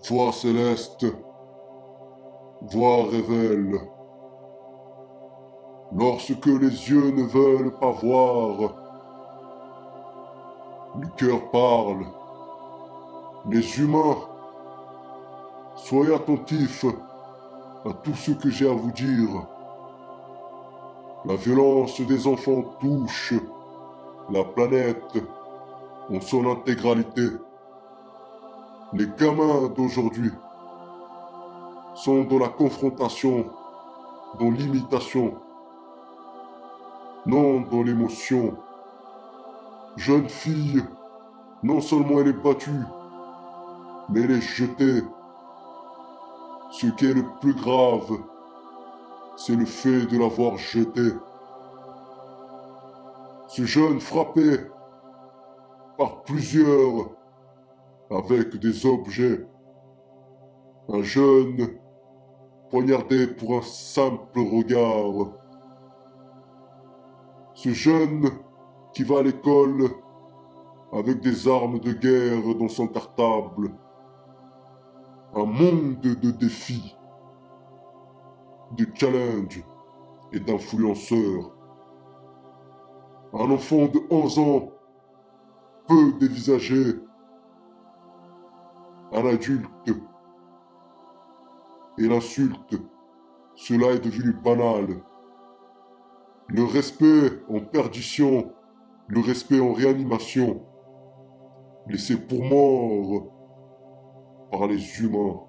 Voix céleste, voix révèle. Lorsque les yeux ne veulent pas voir, le cœur parle. Les humains, soyez attentifs à tout ce que j'ai à vous dire. La violence des enfants touche la planète en son intégralité. Les gamins d'aujourd'hui sont dans la confrontation, dans l'imitation, non dans l'émotion. Jeune fille, non seulement elle est battue, mais elle est jetée. Ce qui est le plus grave, c'est le fait de l'avoir jetée. Ce jeune frappé par plusieurs avec des objets. Un jeune poignardé pour un simple regard. Ce jeune qui va à l'école avec des armes de guerre dans son cartable. Un monde de défis, de challenges et d'influenceurs. Un enfant de 11 ans peut dévisager un adulte. Et l'insulte, cela est devenu banal. Le respect en perdition, le respect en réanimation, laissé pour mort par les humains.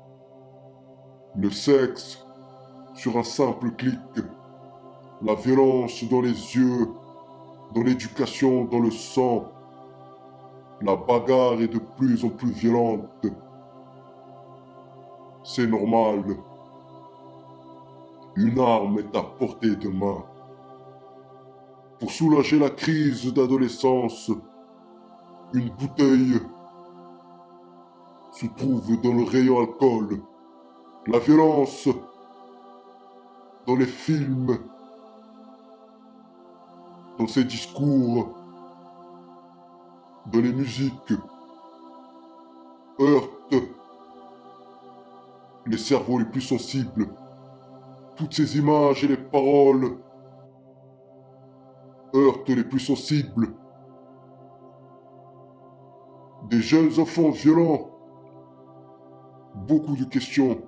Le sexe sur un simple clic, la violence dans les yeux, dans l'éducation, dans le sang. La bagarre est de plus en plus violente. C'est normal. Une arme est à portée de main. Pour soulager la crise d'adolescence, une bouteille se trouve dans le rayon alcool. La violence dans les films, dans ses discours, dans les musiques, heurte les cerveaux les plus sensibles. Toutes ces images et les paroles heurtent les plus sensibles. Des jeunes enfants violents, beaucoup de questions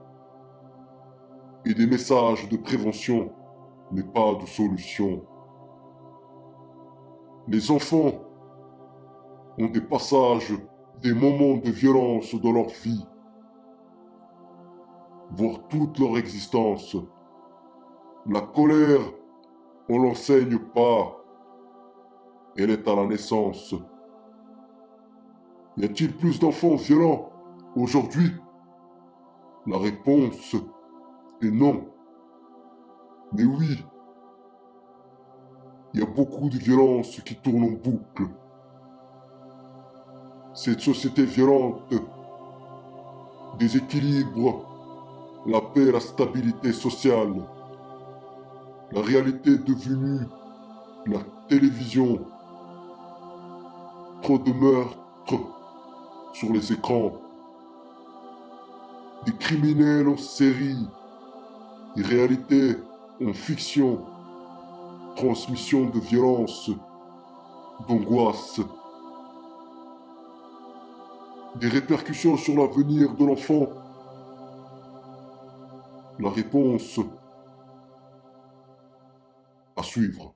et des messages de prévention, mais pas de solution. Les enfants ont des passages, des moments de violence dans leur vie, voire toute leur existence. La colère, on l'enseigne pas, elle est à la naissance. Y a-t-il plus d'enfants violents aujourd'hui? La réponse est non. Mais oui, il y a beaucoup de violences qui tournent en boucle. Cette société violente déséquilibre la paix et la stabilité sociale. La réalité est devenue la télévision. Trop de meurtres sur les écrans. Des criminels en série. Des réalités en fiction. Transmission de violence, d'angoisse. Des répercussions sur l'avenir de l'enfant. La réponse à suivre.